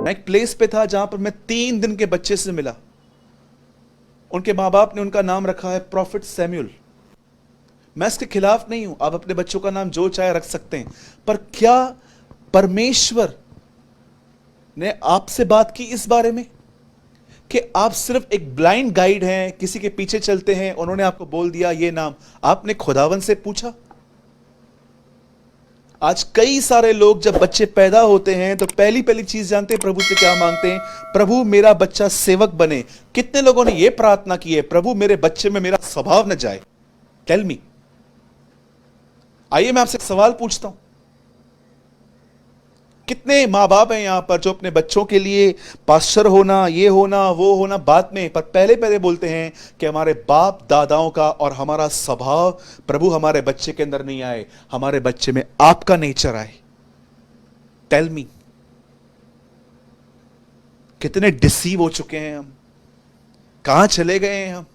मैं एक प्लेस पे था जहां पर मैं 3 दिन के बच्चे से मिला। उनके माँ बाप ने उनका नाम रखा है प्रॉफिट सैमुअल। मैं इसके खिलाफ नहीं हूं, आप अपने बच्चों का नाम जो चाहे रख सकते हैं, पर क्या परमेश्वर ने आपसे बात की इस बारे में कि आप सिर्फ एक ब्लाइंड गाइड हैं, किसी के पीछे चलते हैं, उन्होंने आपको बोल दिया ये नाम? आपने खुदावन से पूछा? आज कई सारे लोग जब बच्चे पैदा होते हैं तो पहली पहली चीज जानते हैं प्रभु से क्या मांगते हैं? प्रभु मेरा बच्चा सेवक बने। कितने लोगों ने यह प्रार्थना की है, प्रभु मेरे बच्चे में मेरा स्वभाव न जाए? Tell me. आइए मैं आपसे एक सवाल पूछता हूं, कितने मां बाप हैं यहां पर जो अपने बच्चों के लिए पास्टर होना, ये होना, वो होना बाद में, पर पहले पहले बोलते हैं कि हमारे बाप दादाओं का और हमारा स्वभाव प्रभु हमारे बच्चे के अंदर नहीं आए, हमारे बच्चे में आपका नेचर आए? टेल मी, कितने डिसीव हो चुके हैं हम, कहां चले गए हैं हम?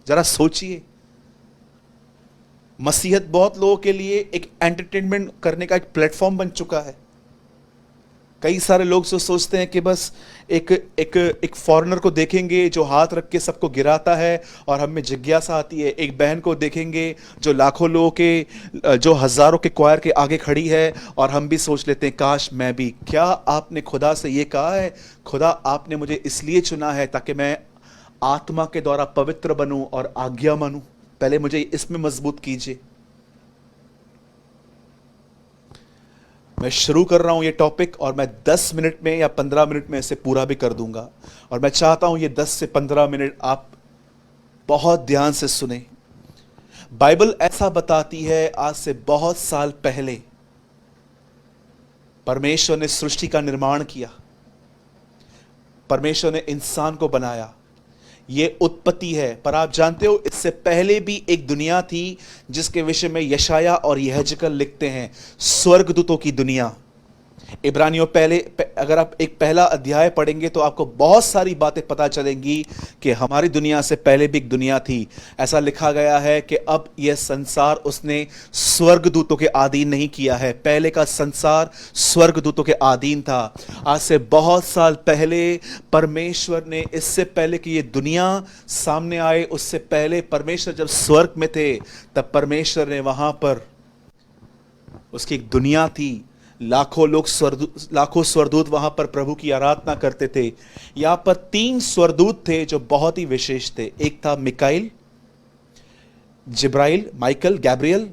जरा सोचिए। मसीहत बहुत लोगों के लिए एक एंटरटेनमेंट करने का एक प्लेटफॉर्म बन चुका है। कई सारे लोग जो सोचते हैं कि बस एक फॉरेनर को देखेंगे जो हाथ रख के सबको गिराता है और हमें जिज्ञासा आती है, एक बहन को देखेंगे जो लाखों लोगों के, जो हजारों के क्वायर के आगे खड़ी है और हम भी सोच लेते हैं काश मैं भी। क्या आपने खुदा से ये कहा है, खुदा आपने मुझे इसलिए चुना है ताकि मैं आत्मा के द्वारा पवित्र बनूं और आज्ञा मानूं? पहले मुझे इसमें मजबूत कीजिए। मैं शुरू कर रहा हूं ये टॉपिक और मैं 10 मिनट में या 15 मिनट में इसे पूरा भी कर दूंगा, और मैं चाहता हूं ये 10 से 15 मिनट आप बहुत ध्यान से सुने। बाइबल ऐसा बताती है, आज से बहुत साल पहले परमेश्वर ने सृष्टि का निर्माण किया, परमेश्वर ने इंसान को बनाया। ये उत्पत्ति है, पर आप जानते हो इससे पहले भी एक दुनिया थी जिसके विषय में यशाया और यहेजकल लिखते हैं, स्वर्गदूतों की दुनिया। इब्रानियों अगर आप एक पहला अध्याय पढ़ेंगे तो आपको बहुत सारी बातें पता चलेंगी कि हमारी दुनिया से पहले भी एक दुनिया थी। ऐसा लिखा गया है कि अब यह संसार उसने स्वर्गदूतों के अधीन नहीं किया है, पहले का संसार स्वर्गदूतों के अधीन था। आज से बहुत साल पहले परमेश्वर ने, इससे पहले कि ये दुनिया सामने आए, उससे पहले परमेश्वर जब स्वर्ग में थे तब परमेश्वर ने वहां पर, उसकी एक दुनिया थी, लाखों स्वरदूत वहां पर प्रभु की आराधना करते थे। यहां पर 3 स्वरदूत थे जो बहुत ही विशेष थे। एक था मिकाइल, जिब्राइल, माइकल, गैब्रियल,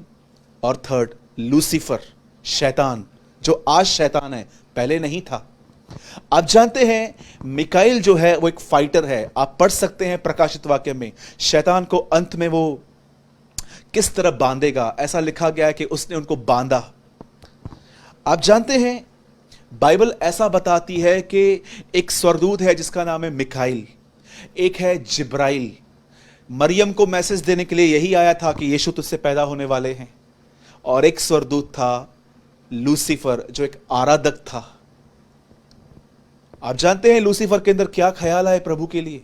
और थर्ड लूसीफर, शैतान, जो आज शैतान है, पहले नहीं था। आप जानते हैं मिकाइल जो है वो एक फाइटर है। आप पढ़ सकते हैं प्रकाशित वाक्य में, शैतान को अंत में वो किस तरह बांधेगा, ऐसा लिखा गया है कि उसने उनको बांधा। आप जानते हैं बाइबल ऐसा बताती है कि एक स्वर्गदूत है जिसका नाम है मिकाइल, एक है जिब्राइल। मरियम को मैसेज देने के लिए यही आया था कि यीशु तुझसे पैदा होने वाले हैं। और एक स्वर्गदूत था लूसीफर, जो एक आराधक था। आप जानते हैं लूसीफर के अंदर क्या ख्याल आए प्रभु के लिए,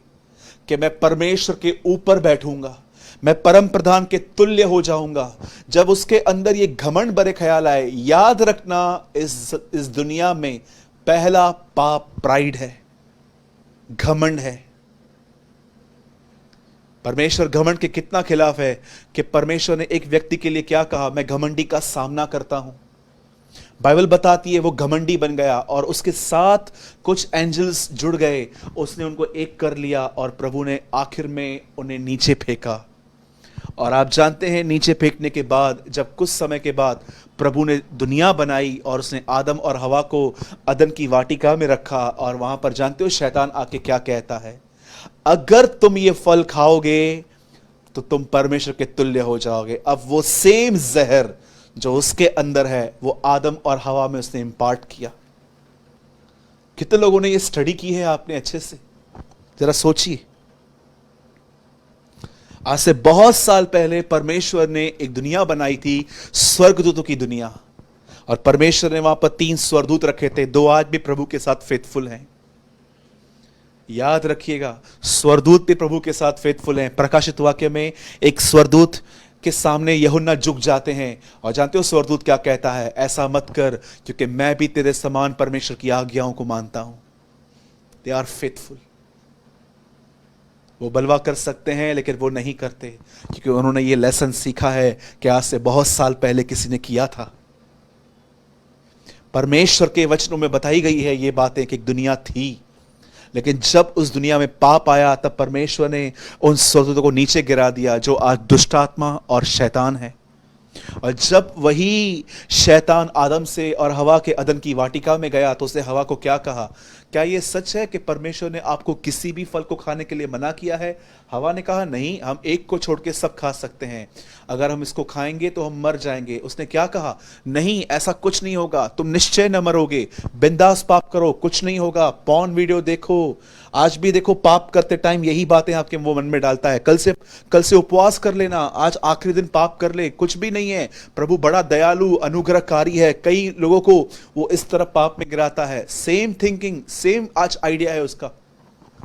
कि मैं परमेश्वर के ऊपर बैठूंगा, मैं परम प्रधान के तुल्य हो जाऊंगा। जब उसके अंदर ये घमंड भरे ख्याल आए, याद रखना इस दुनिया में पहला पाप प्राइड है, घमंड है। परमेश्वर घमंड के कितना खिलाफ है कि परमेश्वर ने एक व्यक्ति के लिए क्या कहा, मैं घमंडी का सामना करता हूं। बाइबल बताती है वो घमंडी बन गया और उसके साथ कुछ एंजल्स जुड़ गए, उसने उनको एक कर लिया और प्रभु ने आखिर में उन्हें नीचे फेंका। और आप जानते हैं नीचे फेंकने के बाद, जब कुछ समय के बाद प्रभु ने दुनिया बनाई और उसने आदम और हवा को अदन की वाटिका में रखा, और वहां पर जानते हो शैतान आके क्या कहता है, अगर तुम ये फल खाओगे तो तुम परमेश्वर के तुल्य हो जाओगे। अब वो सेम जहर जो उसके अंदर है वो आदम और हवा में उसने इंपार्ट किया। कितने लोगों ने ये स्टडी की है आपने अच्छे से? जरा सोचिए। आज से बहुत साल पहले परमेश्वर ने एक दुनिया बनाई थी, स्वर्गदूतों की दुनिया, और परमेश्वर ने वहां पर 3 स्वरदूत रखे थे। 2 आज भी प्रभु के साथ फेथफुल हैं। याद रखिएगा, स्वरदूत भी प्रभु के साथ फेथफुल हैं। प्रकाशित वाक्य में एक स्वरदूत के सामने यूहन्ना झुक जाते हैं, और जानते हो स्वरदूत क्या कहता है, ऐसा मत कर क्योंकि मैं भी तेरे समान परमेश्वर की आज्ञाओं को मानता हूं। They are faithful. वो बलवा कर सकते हैं लेकिन वो नहीं करते, क्योंकि उन्होंने ये लेसन सीखा है कि आज से बहुत साल पहले किसी ने किया था। परमेश्वर के वचनों में बताई गई है ये बातें कि एक दुनिया थी, लेकिन जब उस दुनिया में पाप आया तब परमेश्वर ने उन स्वर्गदूतों को नीचे गिरा दिया जो आज दुष्ट आत्मा और शैतान है। और जब वही शैतान आदम से और हवा के अदन की वाटिका में गया तो उसने हवा को क्या कहा, क्या यह सच है कि परमेश्वर ने आपको किसी भी फल को खाने के लिए मना किया है? हवा ने कहा नहीं, हम एक को छोड़ के सब खा सकते हैं, अगर हम इसको खाएंगे तो हम मर जाएंगे। उसने क्या कहा, नहीं ऐसा कुछ नहीं होगा, तुम निश्चय न मरोगे, बिंदास पाप करो, कुछ नहीं होगा, पॉर्न वीडियो देखो। आज भी देखो पाप करते टाइम यही बातें आपके वो मन में डालता है, कल से उपवास कर लेना, आज आखिरी दिन पाप कर ले, कुछ भी नहीं है, प्रभु बड़ा दयालु अनुग्रहकारी है। कई लोगों को वो इस तरह पाप में गिराता है। सेम थिंकिंग, सेम आज आइडिया है उसका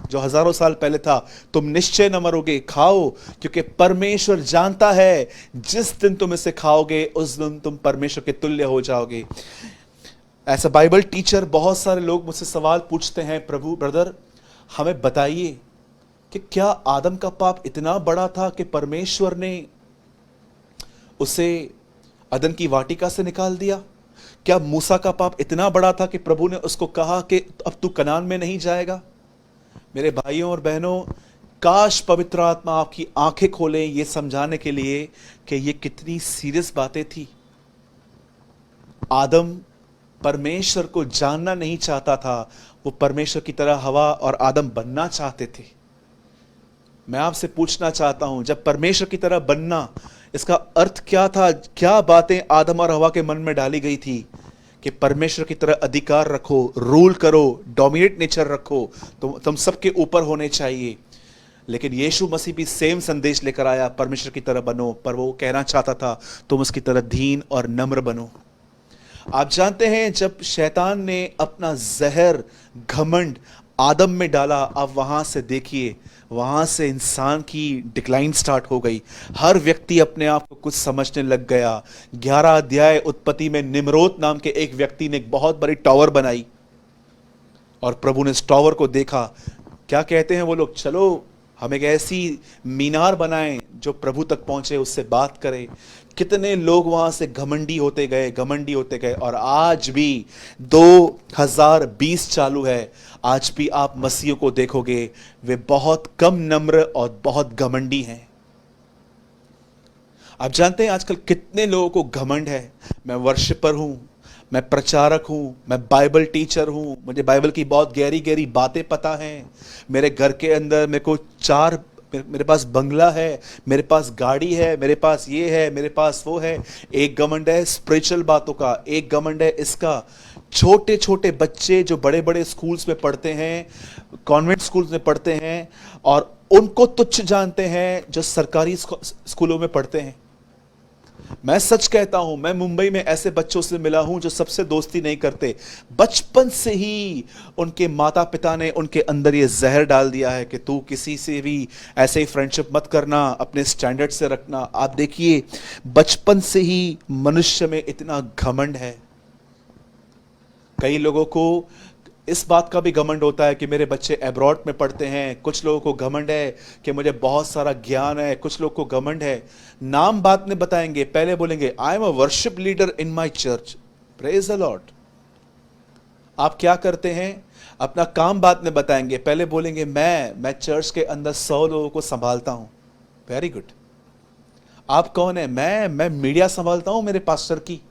जो हजारों साल पहले था, तुम निश्चय न मरोगे, खाओ, क्योंकि परमेश्वर जानता है जिस दिन तुम इसे खाओगे उस दिन तुम परमेश्वर के तुल्य हो जाओगे। ऐसा बाइबल टीचर बहुत सारे लोग मुझसे सवाल पूछते हैं, प्रभु ब्रदर हमें बताइए कि क्या आदम का पाप इतना बड़ा था कि परमेश्वर ने उसे अदन की वाटिका से निकाल दिया? क्या मूसा का पाप इतना बड़ा था कि प्रभु ने उसको कहा कि अब तू कनान में नहीं जाएगा? मेरे भाइयों और बहनों, काश पवित्र आत्मा आपकी आंखें खोले ये समझाने के लिए कि ये कितनी सीरियस बातें थी। आदम परमेश्वर को जानना नहीं चाहता था, वो परमेश्वर की तरह हवा और आदम बनना चाहते थे। मैं आपसे पूछना चाहता हूं, जब परमेश्वर की तरह बनना, इसका अर्थ क्या था? क्या बातें आदम और हवा के मन में डाली गई थी कि परमेश्वर की तरह अधिकार रखो, रूल करो, डोमिनेट नेचर रखो, तुम सबके ऊपर होने चाहिए। लेकिन यीशु मसीह भी सेम संदेश लेकर आया, परमेश्वर की तरह बनो, पर वो कहना चाहता था तुम उसकी तरह दीन और नम्र बनो। आप जानते हैं जब शैतान ने अपना जहर घमंड आदम में डाला, आप वहां से देखिए, वहां से इंसान की डिक्लाइन स्टार्ट हो गई। हर व्यक्ति अपने आप को कुछ समझने लग गया। 11 अध्याय उत्पत्ति में निम्रोद नाम के एक व्यक्ति ने एक बहुत बड़ी टावर बनाई और प्रभु ने इस टावर को देखा। क्या कहते हैं वो लोग, चलो हम एक ऐसी मीनार बनाएं जो प्रभु तक पहुंचे, उससे बात करें। कितने लोग वहां से घमंडी होते गए और आज भी 2020 चालू है, आज भी आप मसीहियों को देखोगे वे बहुत कम नम्र और बहुत घमंडी हैं। आप जानते हैं आजकल कितने लोगों को घमंड है, मैं वर्शिपर हूं, मैं प्रचारक हूं, मैं बाइबल टीचर हूं, मुझे बाइबल की बहुत गहरी गहरी बातें पता हैं, मेरे घर के अंदर मेरे पास बंगला है, मेरे पास गाड़ी है, मेरे पास ये है, मेरे पास वो है। एक घमंड है स्पिरिचुअल बातों का, एक घमंड है इसका। छोटे छोटे बच्चे जो बड़े बड़े स्कूल्स में पढ़ते हैं, कॉन्वेंट स्कूल्स में पढ़ते हैं, और उनको तुच्छ जानते हैं जो सरकारी स्कूलों में पढ़ते हैं। मैं सच कहता हूं, मैं मुंबई में ऐसे बच्चों से मिला हूं जो सबसे दोस्ती नहीं करते। बचपन से ही उनके माता पिता ने उनके अंदर ये जहर डाल दिया है कि तू किसी से भी ऐसे ही फ्रेंडशिप मत करना, अपने स्टैंडर्ड से रखना। आप देखिए बचपन से ही मनुष्य में इतना घमंड है। कई लोगों को इस बात का भी घमंड होता है कि मेरे बच्चे अब्रॉड में पढ़ते हैं। कुछ लोगों को घमंड है कि मुझे बहुत सारा ज्ञान है। कुछ लोगों को घमंड है, नाम बाद में बताएंगे, पहले बोलेंगे I am a worship leader in my church, praise the Lord. आप क्या करते हैं, अपना काम बाद में बताएंगे, पहले बोलेंगे मैं चर्च के अंदर 100 लोगों को संभालता हूं। Very good. आप कौन है? मैं मीडिया संभालता हूं मेरे पास्टर की।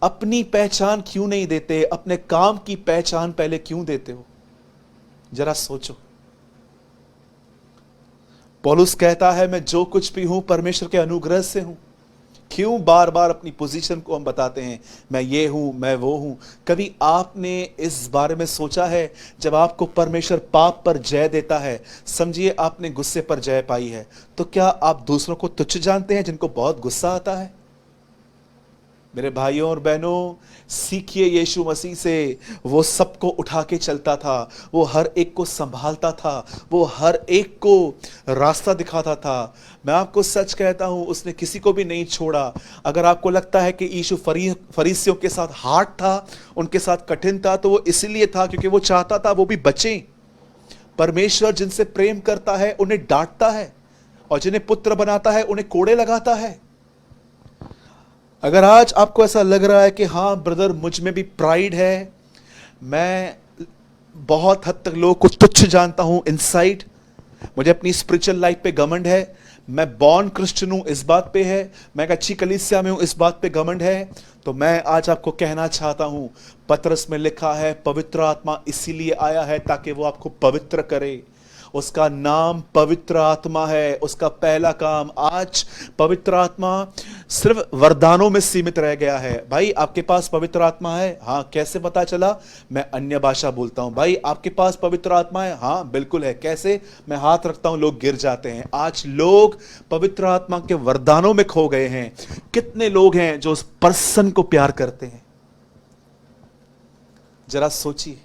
अपनी पहचान क्यों नहीं देते? अपने काम की पहचान पहले क्यों देते हो? जरा सोचो। पौलुस कहता है मैं जो कुछ भी हूं परमेश्वर के अनुग्रह से हूं। क्यों बार बार अपनी पोजीशन को हम बताते हैं, मैं ये हूं, मैं वो हूं? कभी आपने इस बारे में सोचा है, जब आपको परमेश्वर पाप पर जय देता है, समझिए आपने गुस्से पर जय पाई है, तो क्या आप दूसरों को तुच्छ जानते हैं जिनको बहुत गुस्सा आता है? मेरे भाइयों और बहनों, सीखिए यीशु मसीह से। वो सबको उठा के चलता था, वो हर एक को संभालता था, वो हर एक को रास्ता दिखाता था। मैं आपको सच कहता हूं, उसने किसी को भी नहीं छोड़ा। अगर आपको लगता है कि यीशु फरीसियों के साथ हार्ड था, उनके साथ कठिन था, तो वो इसलिए था क्योंकि वो चाहता था वो भी बचें। परमेश्वर जिनसे प्रेम करता है उन्हें डांटता है, और जिन्हें पुत्र बनाता है उन्हें कोड़े लगाता है। अगर आज आपको ऐसा लग रहा है कि हाँ ब्रदर, मुझ में भी प्राइड है, मैं बहुत हद तक लोगों को तुच्छ जानता हूं इनसाइड, मुझे अपनी स्पिरिचुअल लाइफ पे घमंड है, मैं बॉर्न क्रिश्चियन हूं इस बात पे है, मैं एक अच्छी कलीसिया में हूं इस बात पे घमंड है, तो मैं आज आपको कहना चाहता हूं, पतरस में लिखा है पवित्र आत्मा इसीलिए आया है ताकि वो आपको पवित्र करे। उसका नाम पवित्र आत्मा है। उसका पहला काम, आज पवित्र आत्मा सिर्फ वरदानों में सीमित रह गया है। भाई आपके पास पवित्र आत्मा है? हाँ। कैसे पता चला? मैं अन्य भाषा बोलता हूं। भाई आपके पास पवित्र आत्मा है? हाँ बिल्कुल है। कैसे? मैं हाथ रखता हूं, लोग गिर जाते हैं। आज लोग पवित्र आत्मा के वरदानों में खो गए हैं। कितने लोग हैं जो उस पर्सन को प्यार करते हैं? जरा सोचिए।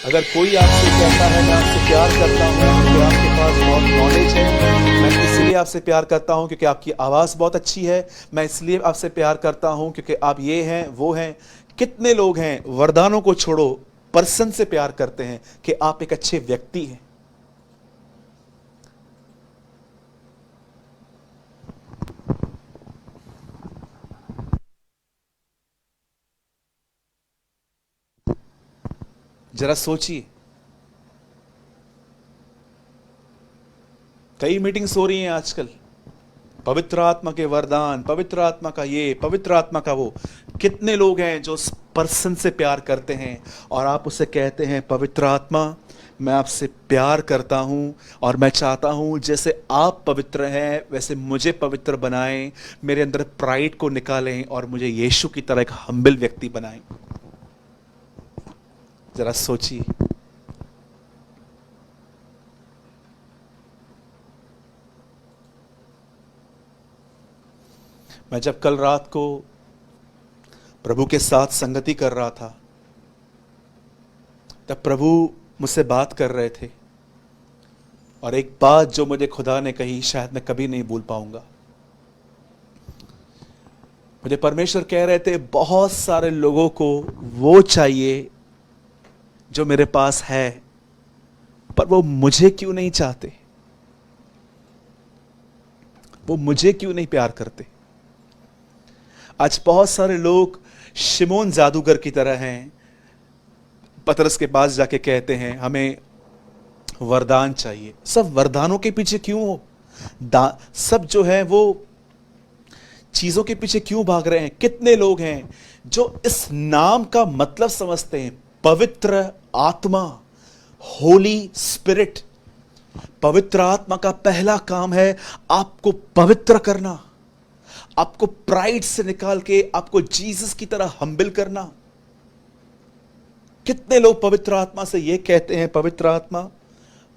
अगर कोई आपसे कहता है मैं आपसे प्यार करता हूं तो आपके पास बहुत नॉलेज है, मैं इसलिए आपसे प्यार करता हूं क्योंकि आपकी आवाज बहुत अच्छी है, मैं इसलिए आपसे प्यार करता हूं क्योंकि आप ये हैं वो हैं। कितने लोग हैं वरदानों को छोड़ो पर्सन से प्यार करते हैं कि आप एक अच्छे व्यक्ति हैं। जरा सोचिए। कई मीटिंग्स हो रही हैं आजकल, पवित्र आत्मा के वरदान, पवित्र आत्मा का ये, पवित्र आत्मा का वो। कितने लोग हैं जो उस पर्सन से प्यार करते हैं और आप उसे कहते हैं पवित्र आत्मा मैं आपसे प्यार करता हूं और मैं चाहता हूं जैसे आप पवित्र हैं वैसे मुझे पवित्र बनाएं, मेरे अंदर प्राइड को निकालें और मुझे यीशु की तरह एक हम्बल व्यक्ति बनाएं। जरा सोचिए। मैं जब कल रात को प्रभु के साथ संगति कर रहा था, तब प्रभु मुझसे बात कर रहे थे, और एक बात जो मुझे खुदा ने कही शायद मैं कभी नहीं भूल पाऊंगा। मुझे परमेश्वर कह रहे थे बहुत सारे लोगों को वो चाहिए जो मेरे पास है, पर वो मुझे क्यों नहीं चाहते, वो मुझे क्यों नहीं प्यार करते। आज बहुत सारे लोग शिमोन जादूगर की तरह हैं, पतरस के पास जाके कहते हैं हमें वरदान चाहिए। सब वरदानों के पीछे क्यों हो? सब जो है वो चीजों के पीछे क्यों भाग रहे हैं? कितने लोग हैं जो इस नाम का मतलब समझते हैं, पवित्र आत्मा, होली स्पिरिट। पवित्र आत्मा का पहला काम है आपको पवित्र करना, आपको प्राइड से निकाल के आपको जीसस की तरह हम्बल करना। कितने लोग पवित्र आत्मा से ये कहते हैं, पवित्र आत्मा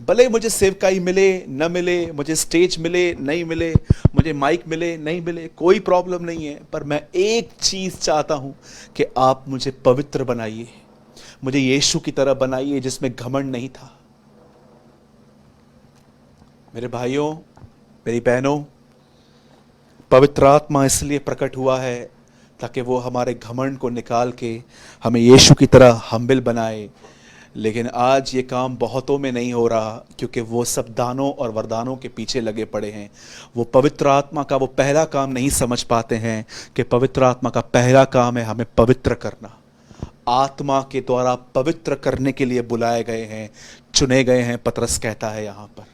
भले मुझे सेवकाई मिले न मिले, मुझे स्टेज मिले नहीं मिले, मुझे माइक मिले नहीं मिले, कोई प्रॉब्लम नहीं है, पर मैं एक चीज चाहता हूं कि आप मुझे पवित्र बनाइए, मुझे यीशु की तरह बनाइए जिसमें घमंड नहीं था। मेरे भाइयों, मेरी बहनों, पवित्र आत्मा इसलिए प्रकट हुआ है ताकि वो हमारे घमंड को निकाल के हमें यीशु की तरह हम्बल बनाए। लेकिन आज ये काम बहुतों में नहीं हो रहा क्योंकि वो सब दानों और वरदानों के पीछे लगे पड़े हैं। वो पवित्र आत्मा का वो पहला काम नहीं समझ पाते हैं कि पवित्र आत्मा का पहला काम है हमें पवित्र करना। आत्मा के द्वारा पवित्र करने के लिए बुलाए गए हैं, चुने गए हैं, पतरस कहता है यहां पर।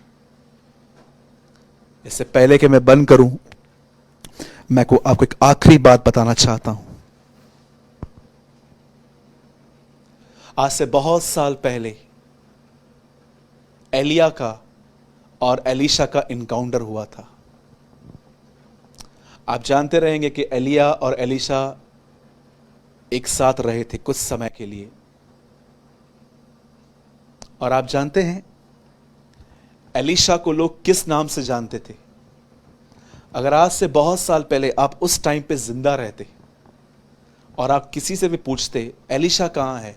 इससे पहले कि मैं बंद करूं, मैं को आपको एक आखिरी बात बताना चाहता हूं। आज से बहुत साल पहले एलिया का और एलीशा का इनकाउंटर हुआ था। आप जानते रहेंगे कि एलिया और एलीशा एक साथ रहे थे कुछ समय के लिए, और आप जानते हैं एलीशा को लोग किस नाम से जानते थे? अगर आज से बहुत साल पहले आप उस टाइम पे जिंदा रहते और आप किसी से भी पूछते एलीशा कहाँ है,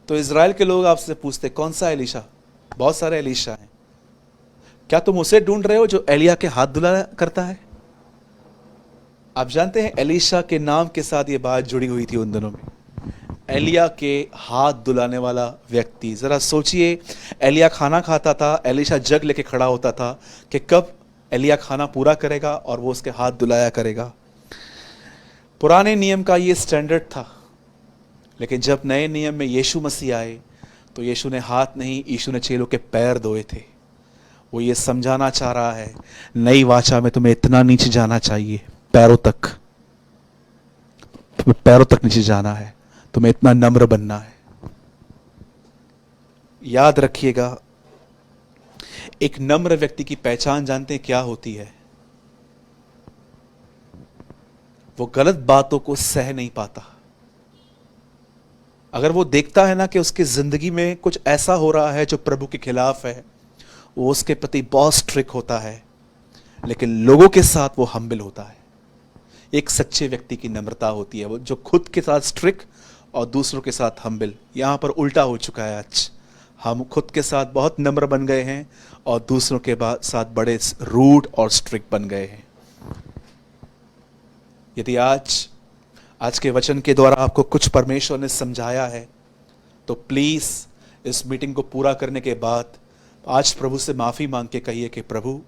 तो इज़राइल के लोग आपसे पूछते कौन सा एलीशा? बहुत सारे एलीशा हैं। क्या तुम उसे ढूंढ रहे हो जो एलिया के हाथ धुला करता है? आप जानते हैं एलीशा के नाम के साथ ये बात जुड़ी हुई थी उन दिनों में, एलिया के हाथ धुलाने वाला व्यक्ति। जरा सोचिए, एलिया खाना खाता था, एलीशा जग लेके खड़ा होता था कि कब एलिया खाना पूरा करेगा और वो उसके हाथ धुलाया करेगा। पुराने नियम का ये स्टैंडर्ड था, लेकिन जब नए नियम में यीशु मसीह आए तो यीशु ने हाथ नहीं, यीशु ने चेलों के पैर धोए थे। वो ये समझाना चाह रहा है नई वाचा में तुम्हें इतना नीचे जाना चाहिए, पैरों तक, तुम्हें पैरों तक नीचे जाना है, तुम्हें इतना नम्र बनना है। याद रखिएगा, एक नम्र व्यक्ति की पहचान जानते हैं क्या होती है? वो गलत बातों को सह नहीं पाता। अगर वो देखता है ना कि उसकी जिंदगी में कुछ ऐसा हो रहा है जो प्रभु के खिलाफ है, वो उसके प्रति बहुत स्ट्रिक्ट होता है, लेकिन लोगों के साथ वो हम्बल होता है। एक सच्चे व्यक्ति की नम्रता होती है, वो जो खुद के साथ स्ट्रिक्ट और दूसरों के साथ हम्बल। यहां पर उल्टा हो चुका है आज, हम खुद के साथ बहुत नम्र बन गए हैं और दूसरों के साथ बड़े रूड और स्ट्रिक्ट बन गए हैं। यदि आज के वचन के द्वारा आपको कुछ परमेश्वर ने समझाया है, तो प्लीज इस मीटिंग को पूरा करने के बाद आज प्रभु से माफी मांग के कहिए कि प्रभु,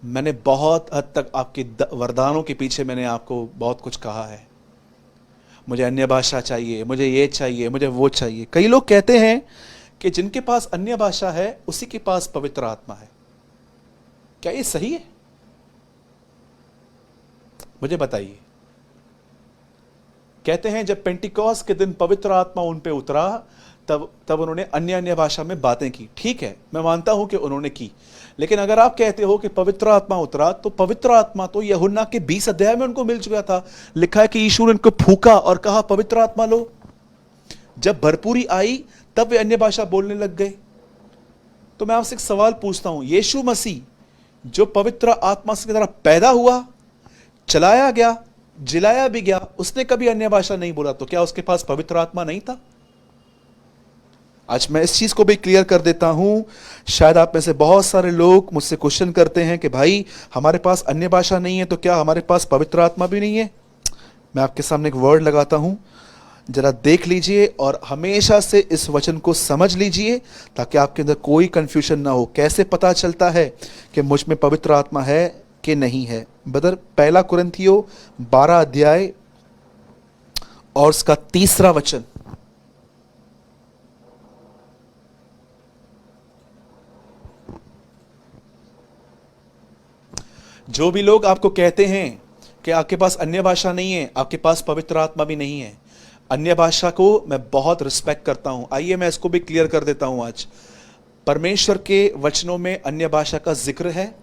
मैंने बहुत हद तक आपके वरदानों के पीछे मैंने आपको बहुत कुछ कहा है, मुझे अन्य भाषा चाहिए, मुझे ये चाहिए, मुझे वो चाहिए। कई लोग कहते हैं कि जिनके पास अन्य भाषा है उसी के पास पवित्र आत्मा है। क्या ये सही है? मुझे बताइए। कहते हैं जब पेंटिकॉस्ट के दिन पवित्र आत्मा उन पे उतरा, तब उन्होंने अन्य भाषा में बातें की। ठीक है, मैं मानता हूं कि उन्होंने की, लेकिन अगर आप कहते हो कि पवित्र आत्मा उतरा, तो पवित्र आत्मा तो यूहन्ना के 20 अध्याय में उनको मिल चुका था। लिखा है कि यीशु ने उनको फूंका और कहा पवित्र आत्मा लो। जब भरपूरी आई तब वे अन्य भाषा बोलने लग गए। तो मैं आपसे एक सवाल पूछता हूं, यीशु मसीह जो पवित्र आत्मा से तरह पैदा हुआ, चलाया गया, जिलाया भी गया, उसने कभी अन्य भाषा नहीं बोला, तो क्या उसके पास पवित्र आत्मा नहीं था? आज मैं इस चीज को भी क्लियर कर देता हूं। शायद आप में से बहुत सारे लोग मुझसे क्वेश्चन करते हैं कि भाई हमारे पास अन्य भाषा नहीं है तो क्या हमारे पास पवित्र आत्मा भी नहीं है? मैं आपके सामने एक वर्ड लगाता हूं, जरा देख लीजिए और हमेशा से इस वचन को समझ लीजिए ताकि आपके अंदर कोई कंफ्यूजन ना हो। कैसे पता चलता है कि मुझ में पवित्र आत्मा है कि नहीं है? ब्रदर, 1 कुरिन्थियों 12 अध्याय और उसका 3 वचन। जो भी लोग आपको कहते हैं कि आपके पास अन्य भाषा नहीं है, आपके पास पवित्र आत्मा भी नहीं है, अन्य भाषा को मैं बहुत रिस्पेक्ट करता हूं। आइए मैं इसको भी क्लियर कर देता हूं। आज परमेश्वर के वचनों में अन्य भाषा का जिक्र है,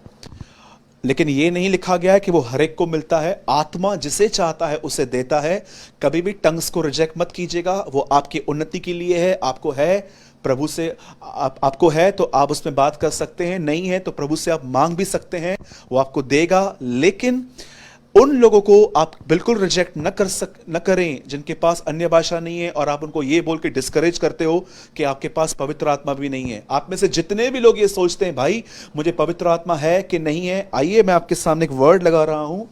लेकिन यह नहीं लिखा गया है कि वो हर एक को मिलता है। आत्मा जिसे चाहता है उसे देता है। कभी भी टंग्स को रिजेक्ट मत कीजिएगा, वो आपकी उन्नति के लिए है। आपको है प्रभु से, आपको है तो आप उसमें बात कर सकते हैं, नहीं है तो प्रभु से आप मांग भी सकते हैं, वो आपको देगा। लेकिन उन लोगों को आप बिल्कुल रिजेक्ट न करें जिनके पास अन्य भाषा नहीं है और आप उनको ये बोल के डिस्करेज करते हो कि आपके पास पवित्र आत्मा भी नहीं है। आप में से जितने भी लोग ये सोचते हैं भाई मुझे पवित्र आत्मा है कि नहीं है, आइए मैं आपके सामने एक वर्ड लगा रहा हूं।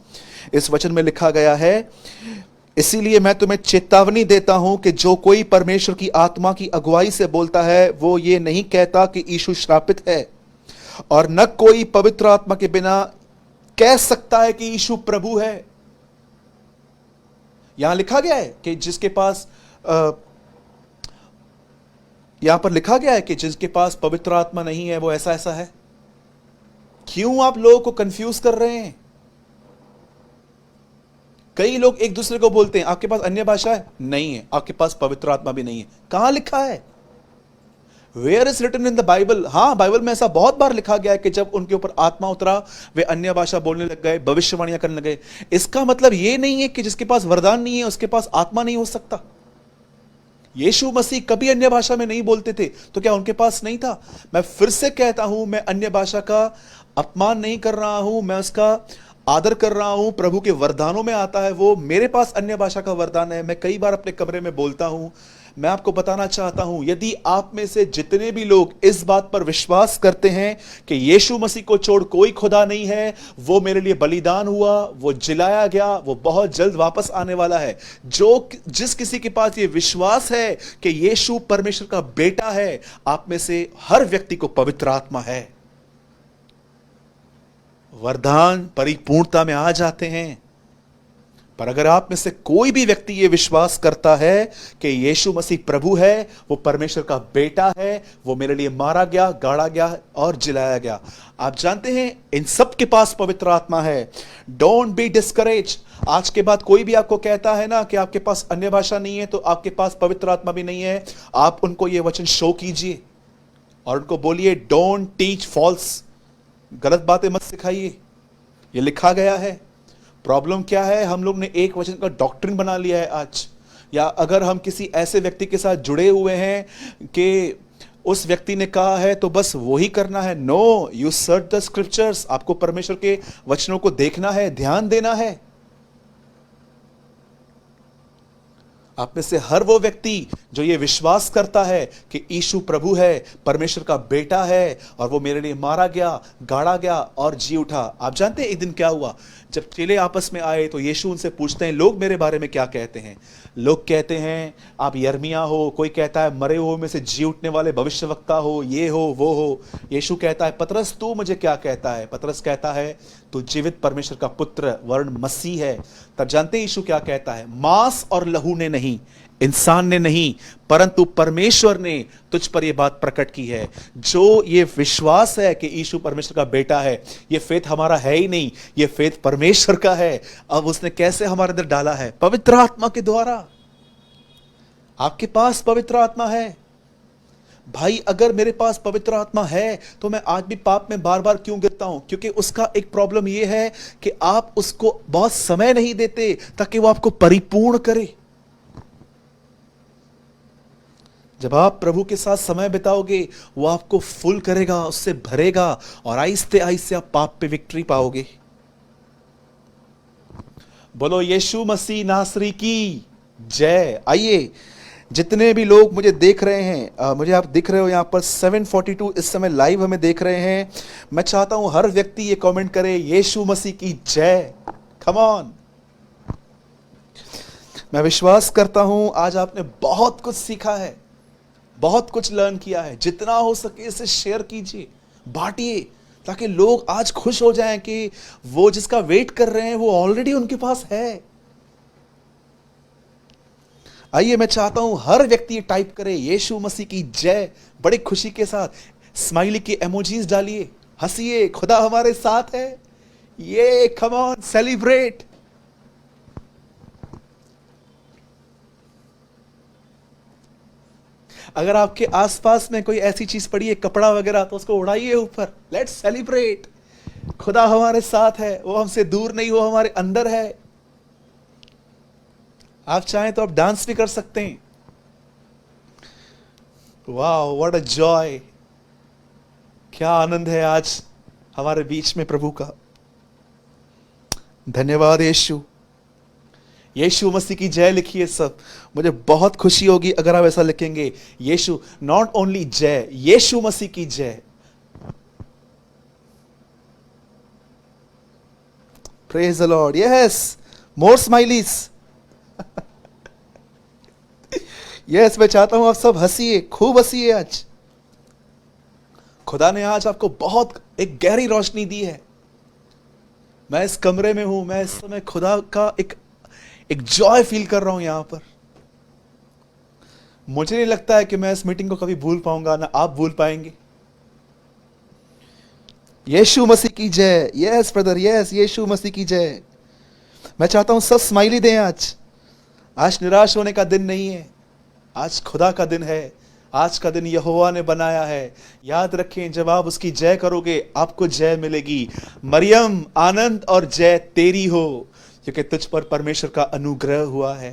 इस वचन में लिखा गया है, इसीलिए मैं तुम्हें चेतावनी देता हूं कि जो कोई परमेश्वर की आत्मा की अगुवाई से बोलता है वो ये नहीं कहता कि यीशु श्रापित है, और न कोई पवित्र आत्मा के बिना कह सकता है कि यीशु प्रभु है। यहां लिखा गया है कि जिसके पास यहां पर लिखा गया है कि जिसके पास पवित्र आत्मा नहीं है वो ऐसा ऐसा है। क्यों आप लोगों को कंफ्यूज कर रहे हैं? कई लोग एक दूसरे को बोलते हैं आपके पास अन्य भाषा है, नहीं है, आपके पास पवित्र आत्मा भी नहीं है। कहां लिखा है? Where is written in the Bible? हाँ, बाइबल में ऐसा बहुत बार लिखा गया है कि जब उनके ऊपर आत्मा उतरा वे अन्य भाषा बोलने लग गए, भविष्यवाणियां करने लगे। इसका मतलब यह नहीं है कि जिसके पास वरदान नहीं है उसके पास आत्मा नहीं हो सकता। यीशु मसीह कभी अन्य भाषा में नहीं बोलते थे, तो क्या उनके पास नहीं था? मैं फिर से कहता हूं, मैं अन्य भाषा का अपमान नहीं कर रहा हूं, मैं उसका आदर कर रहा हूं, प्रभु के वरदानों में आता है वो। मेरे पास अन्य भाषा का वरदान है, मैं कई बार अपने कमरे में बोलता हूं। मैं आपको बताना चाहता हूं, यदि आप में से जितने भी लोग इस बात पर विश्वास करते हैं कि यीशु मसीह को छोड़ कोई खुदा नहीं है, वो मेरे लिए बलिदान हुआ, वो जिलाया गया, वो बहुत जल्द वापस आने वाला है, जिस किसी के पास ये विश्वास है कि यीशु परमेश्वर का बेटा है, आप में से हर व्यक्ति को पवित्र आत्मा है। वरदान परिपूर्णता में आ जाते हैं। पर अगर आप में से कोई भी व्यक्ति यह विश्वास करता है कि यीशु मसीह प्रभु है, वो परमेश्वर का बेटा है, वो मेरे लिए मारा गया, गाड़ा गया और जिलाया गया, आप जानते हैं इन सब के पास पवित्र आत्मा है। Don't be discourage. आज के बाद कोई भी आपको कहता है ना कि आपके पास अन्य भाषा नहीं है तो आपके पास पवित्र आत्मा भी नहीं है, आप उनको यह वचन शो कीजिए और उनको बोलिए डोंट टीच फॉल्स, गलत बातें मत सिखाइए, ये लिखा गया है। प्रॉब्लम क्या है, हम लोग ने एक वचन का डॉक्ट्रिन बना लिया है आज। या अगर हम किसी ऐसे व्यक्ति के साथ जुड़े हुए हैं कि उस व्यक्ति ने कहा है तो बस वही करना है। No, you search the scriptures. आपको परमेश्वर के वचनों को देखना है, ध्यान देना है। आप में से हर वो व्यक्ति जो ये विश्वास करता है कि यीशु प्रभु है, परमेश्वर का बेटा है और वो मेरे लिए मारा गया, गाड़ा गया और जी उठा। आप जानते हैं एक दिन क्या हुआ, जब चेले आपस में आए तो यीशु उनसे पूछते हैं लोग मेरे बारे में क्या कहते हैं। लोग कहते हैं आप यर्मिया हो, कोई कहता है मरे हुए में से जी उठने वाले भविष्यवक्ता हो, ये हो वो हो। यीशु कहता है पतरस तू मुझे क्या कहता है? पतरस कहता है तू जीवित परमेश्वर का पुत्र वर्ण मसीह है। तब जानते हैं यीशु क्या कहता है, मांस और लहू ने नहीं, इंसान ने नहीं, परंतु परमेश्वर ने तुझ पर यह बात प्रकट की है। जो ये विश्वास है कि यीशु परमेश्वर का बेटा है, ये फेथ हमारा है ही नहीं, ये फेथ परमेश्वर का है। अब उसने कैसे हमारे अंदर डाला है? पवित्र आत्मा के द्वारा। आपके पास पवित्र आत्मा है भाई। अगर मेरे पास पवित्र आत्मा है तो मैं आज भी पाप में बार बार क्यों गिरता हूं? क्योंकि उसका एक प्रॉब्लम यह है कि आप उसको बहुत समय नहीं देते ताकि वो आपको परिपूर्ण करे। जब आप प्रभु के साथ समय बिताओगे, वो आपको फुल करेगा, उससे भरेगा और आहिस्ते आहिस्ते आप पाप पे विक्ट्री पाओगे। बोलो यीशु मसीह नासरी की जय। आइए, जितने भी लोग मुझे देख रहे हैं, मुझे आप दिख रहे हो यहां पर 742 इस समय लाइव हमें देख रहे हैं। मैं चाहता हूं हर व्यक्ति ये कमेंट करे यीशु मसीह की जय। Come on. मैं विश्वास करता हूं आज आपने बहुत कुछ सीखा है, बहुत कुछ लर्न किया है। जितना हो सके इसे शेयर कीजिए, बांटिए, ताकि लोग आज खुश हो जाएं कि वो जिसका वेट कर रहे हैं वो ऑलरेडी उनके पास है। आइए, मैं चाहता हूं हर व्यक्ति टाइप करे यीशु मसीह की जय बड़ी खुशी के साथ। स्माइली के इमोजीज डालिए, हंसिए, खुदा हमारे साथ है। ये कम ऑन, सेलिब्रेट। अगर आपके आसपास में कोई ऐसी चीज पड़ी है, कपड़ा वगैरह, तो उसको उड़ाइए ऊपर। Let's celebrate. खुदा हमारे साथ है, वो हमसे दूर नहीं, वो हमारे अंदर है। आप चाहें तो आप डांस भी कर सकते हैं। वाह, व्हाट अ जॉय। क्या आनंद है आज हमारे बीच में प्रभु का। धन्यवाद यीशु। यीशु मसीह की जय लिखिए सब। मुझे बहुत खुशी होगी अगर आप ऐसा लिखेंगे, यीशु, नॉट ओनली जय, यीशु मसीह की जय। Praise the Lord. Yes, more smileys. Yes, मैं चाहता हूं आप सब हंसिए, खूब हंसिए। आज खुदा ने आज आपको बहुत एक गहरी रोशनी दी है। मैं इस कमरे में हूं, मैं इस समय खुदा का एक जॉय फील कर रहा हूं यहां पर। मुझे नहीं लगता है कि मैं इस मीटिंग को कभी भूल पाऊंगा, ना आप भूल पाएंगे। यीशु मसीह की जय। यस ब्रदर, यस, यीशु मसीह की जय। मैं चाहता हूं सब स्माइली दें। आज निराश होने का दिन नहीं है, आज खुदा का दिन है। आज का दिन यहोवा ने बनाया है। याद रखें, जब आप उसकी जय करोगे आपको जय मिलेगी। मरियम, आनंद और जय तेरी हो, क्योंकि तुझ पर परमेश्वर का अनुग्रह हुआ है।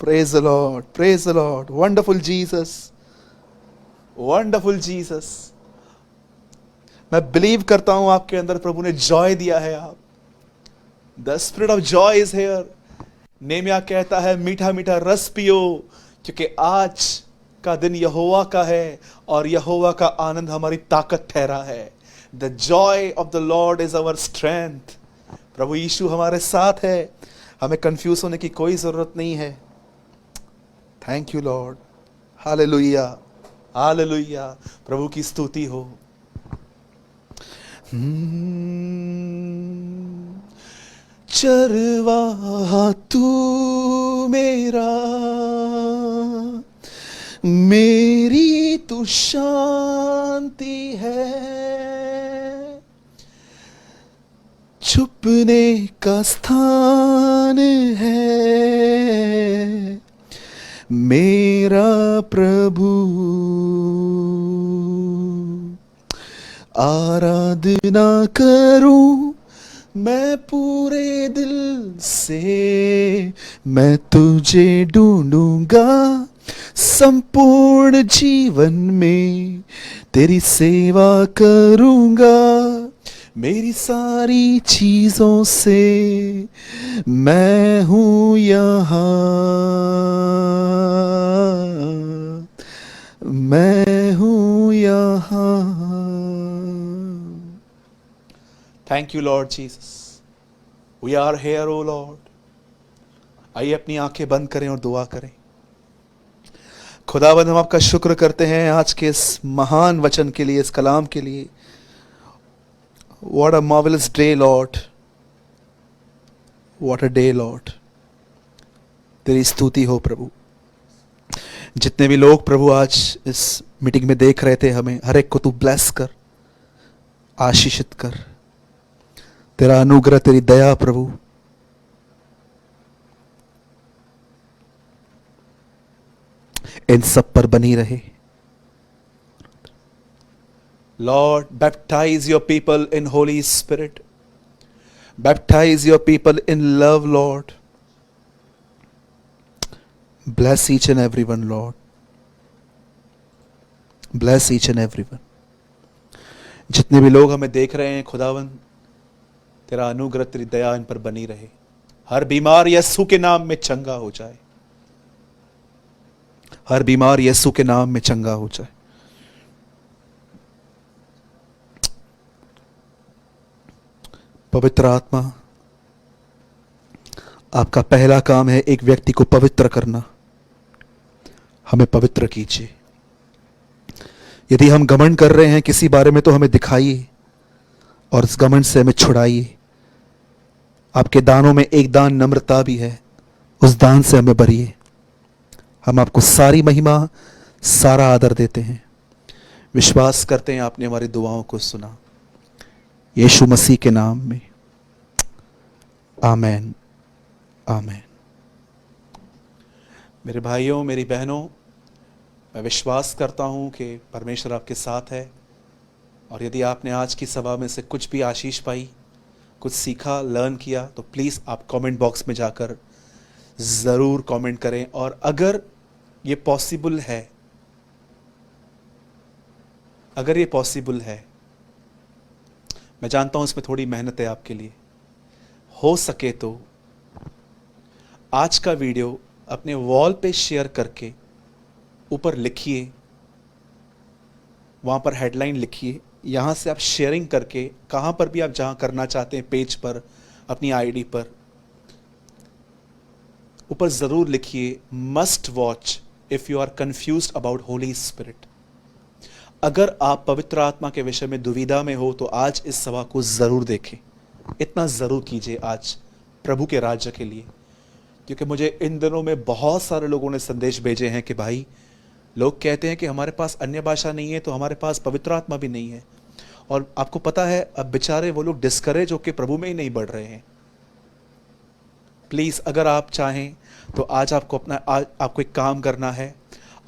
Praise the Lord, praise the Lord. Wonderful Jesus, wonderful Jesus. मैं बिलीव करता हूं आपके अंदर प्रभु ने जॉय दिया है। आप the spirit of joy is here. Nehemiah कहता है मीठा मीठा रस पियो, क्योंकि आज का दिन यहोवा का है और यहोवा का आनंद हमारी ताकत ठहरा है। The joy of the Lord is our strength. प्रभु यीशु हमारे साथ है, हमें कंफ्यूज होने की कोई जरूरत नहीं है। Thank you Lord. Hallelujah, hallelujah. प्रभु की स्तुति हो। चरवाहा तू मेरा, मेरी तू शांति है, छुपने का स्थान है मेरा प्रभु। आराधना करूं मैं पूरे दिल से, मैं तुझे ढूंढूंगा संपूर्ण जीवन में, तेरी सेवा करूंगा मेरी सारी चीजों से। मैं हूं यहाँ, मैं हूं यहाँ। Thank you Lord Jesus, we are here O Lord. आइए अपनी आंखें बंद करें और दुआ करें। खुदावंद हम आपका शुक्र करते हैं आज के इस महान वचन के लिए, इस कलाम के लिए। What a marvelous day, Lord. What a day, Lord. तेरी स्तुति हो प्रभु। जितने भी लोग प्रभु आज इस मीटिंग में देख रहे थे, हमें हर एक को तू ब्लेस कर, आशीषित कर। तेरा अनुग्रह, तेरी दया प्रभु इन सब पर बनी रहे। Lord, baptize your people in Holy Spirit. Baptize your people in love, Lord. Bless each and everyone, Lord. Bless each and everyone. जितने भी लोग हमें देख रहे हैं खुदावन, तेरा अनुग्रह, तेरी दया इन पर बनी रहे। हर बीमार यीशु के नाम में चंगा हो जाए। हर बीमार यीशु के नाम में चंगा हो जाए। पवित्र आत्मा, आपका पहला काम है एक व्यक्ति को पवित्र करना। हमें पवित्र कीजिए। यदि हम घमंड कर रहे हैं किसी बारे में तो हमें दिखाइए और इस घमंड से हमें छुड़ाइए। आपके दानों में एक दान नम्रता भी है, उस दान से हमें भरिए। हम आपको सारी महिमा, सारा आदर देते हैं। विश्वास करते हैं आपने हमारी दुआओं को सुना, यीशु मसीह के नाम में। आमेन, आमेन। मेरे भाइयों, मेरी बहनों, मैं विश्वास करता हूं कि परमेश्वर आपके साथ है। और यदि आपने आज की सभा में से कुछ भी आशीष पाई, कुछ सीखा, लर्न किया, तो प्लीज़ आप कमेंट बॉक्स में जाकर ज़रूर कमेंट करें। और अगर ये पॉसिबल है, अगर ये पॉसिबल है, मैं जानता हूं इसमें थोड़ी मेहनत है आपके लिए, हो सके तो आज का वीडियो अपने वॉल पे शेयर करके ऊपर लिखिए, वहां पर हेडलाइन लिखिए। यहां से आप शेयरिंग करके कहां पर भी आप जहां करना चाहते हैं, पेज पर, अपनी आईडी पर, ऊपर जरूर लिखिए must watch if you are confused about Holy Spirit. अगर आप पवित्र आत्मा के विषय में दुविधा में हो तो आज इस सभा को जरूर देखें। इतना जरूर कीजिए आज प्रभु के राज्य के लिए। क्योंकि मुझे इन दिनों में बहुत सारे लोगों ने संदेश भेजे हैं कि भाई, लोग कहते हैं कि हमारे पास अन्य भाषा नहीं है तो हमारे पास पवित्र आत्मा भी नहीं है। और आपको पता है, अब बेचारे वो लोग डिस्करेज होकर प्रभु में ही नहीं बढ़ रहे हैं। प्लीज़ अगर आप चाहें तो आज आपको एक काम करना है।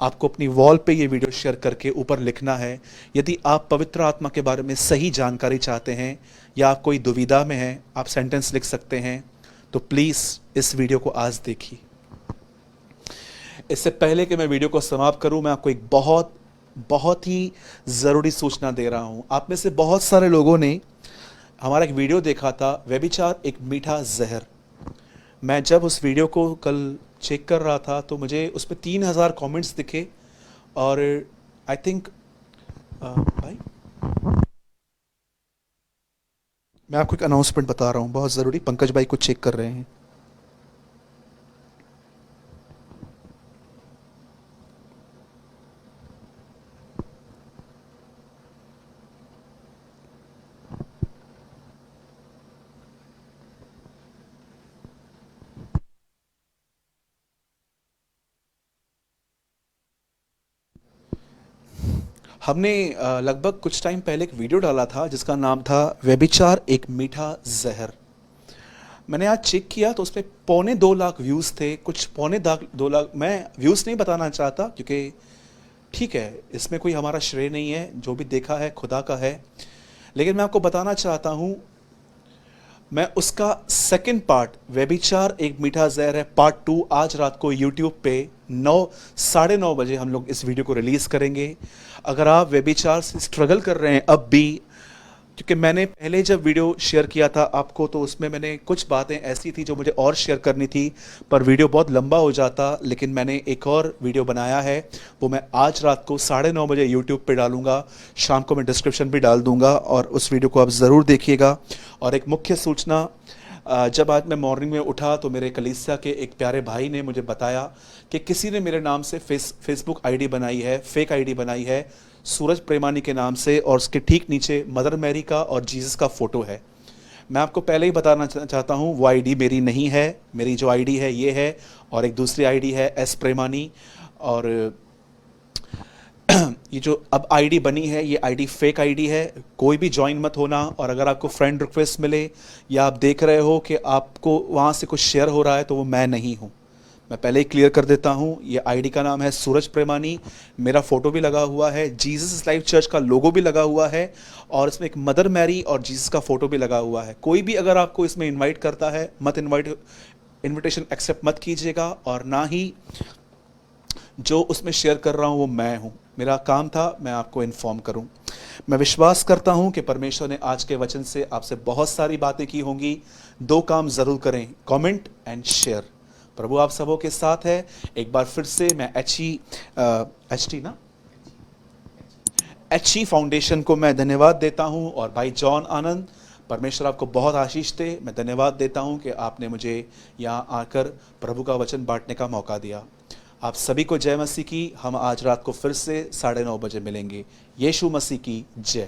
आपको अपनी वॉल पे ये वीडियो शेयर करके ऊपर लिखना है, यदि आप पवित्र आत्मा के बारे में सही जानकारी चाहते हैं या आप कोई दुविधा में हैं, आप सेंटेंस लिख सकते हैं। तो प्लीज़ इस वीडियो को आज देखिए। इससे पहले कि मैं वीडियो को समाप्त करूं, मैं आपको एक बहुत बहुत ही ज़रूरी सूचना दे रहा हूँ। आप में से बहुत सारे लोगों ने हमारा एक वीडियो देखा था, व्यभिचार एक मीठा जहर। मैं जब उस वीडियो को कल चेक कर रहा था तो मुझे उस पे 3000 कमेंट्स दिखे। और आई थिंक भाई, मैं आपको एक अनाउंसमेंट बता रहा हूँ, बहुत ज़रूरी, पंकज भाई को चेक कर रहे हैं। हमने लगभग कुछ टाइम पहले एक वीडियो डाला था जिसका नाम था व्यभिचार एक मीठा जहर। मैंने आज चेक किया तो उसमें 2.25 लाख व्यूज़ थे, कुछ 2.25 लाख। मैं व्यूज़ नहीं बताना चाहता क्योंकि ठीक है, इसमें कोई हमारा श्रेय नहीं है, जो भी देखा है खुदा का है। लेकिन मैं आपको बताना चाहता हूँ, मैं उसका सेकंड पार्ट, व्यभिचार एक मीठा जहर है पार्ट 2, आज रात को यूट्यूब पे 9, 9:30 बजे हम लोग इस वीडियो को रिलीज़ करेंगे। अगर आप व्यभिचार से स्ट्रगल कर रहे हैं अब भी, क्योंकि मैंने पहले जब वीडियो शेयर किया था आपको तो उसमें मैंने कुछ बातें ऐसी थी जो मुझे और शेयर करनी थी, पर वीडियो बहुत लंबा हो जाता। लेकिन मैंने एक और वीडियो बनाया है, वो मैं आज रात को 9:30 बजे यूट्यूब पे डालूंगा। शाम को मैं डिस्क्रिप्शन भी डाल दूंगा और उस वीडियो को आप ज़रूर देखिएगा। और एक मुख्य सूचना, जब आज मैं मॉर्निंग में उठा तो मेरे कलीसिया के एक प्यारे भाई ने मुझे बताया कि किसी ने मेरे नाम से फेसबुक आईडी बनाई है, फेक आईडी बनाई है सूरज प्रेमानी के नाम से, और उसके ठीक नीचे मदर मैरी का और जीसस का फ़ोटो है। मैं आपको पहले ही बताना चाहता हूँ, वो आईडी मेरी नहीं है। मेरी जो आईडी है ये है, और एक दूसरी आईडी है एस प्रेमानी। और ये जो अब आईडी बनी है ये आईडी फेक आईडी है, कोई भी ज्वाइन मत होना। और अगर आपको फ्रेंड रिक्वेस्ट मिले या आप देख रहे हो कि आपको वहाँ से कुछ शेयर हो रहा है तो वो मैं नहीं हूँ। मैं पहले ही क्लियर कर देता हूँ, ये आईडी का नाम है सूरज प्रेमानी, मेरा फोटो भी लगा हुआ है, जीसस लाइफ चर्च का लोगो भी लगा हुआ है, और इसमें एक मदर मैरी और जीसस का फोटो भी लगा हुआ है। कोई भी अगर आपको इसमें इनवाइट करता है मत इनविटेशन एक्सेप्ट मत कीजिएगा, और ना ही जो उसमें शेयर कर रहा हूँ वो मैं हूँ। मेरा काम था मैं आपको इन्फॉर्म करूं। मैं विश्वास करता हूं कि परमेश्वर ने आज के वचन से आपसे बहुत सारी बातें की होंगी। 2 काम जरूर करें, कमेंट एंड शेयर। प्रभु आप सबों के साथ है। एक बार फिर से मैं एच फाउंडेशन को मैं धन्यवाद देता हूं, और भाई जॉन आनंद, परमेश्वर आपको बहुत आशीष दे। मैं धन्यवाद देता हूं कि आपने मुझे यहाँ आकर प्रभु का वचन बांटने का मौका दिया। आप सभी को जय मसीह की। हम आज रात को फिर से 9:30 बजे मिलेंगे। यीशु मसीह की जय।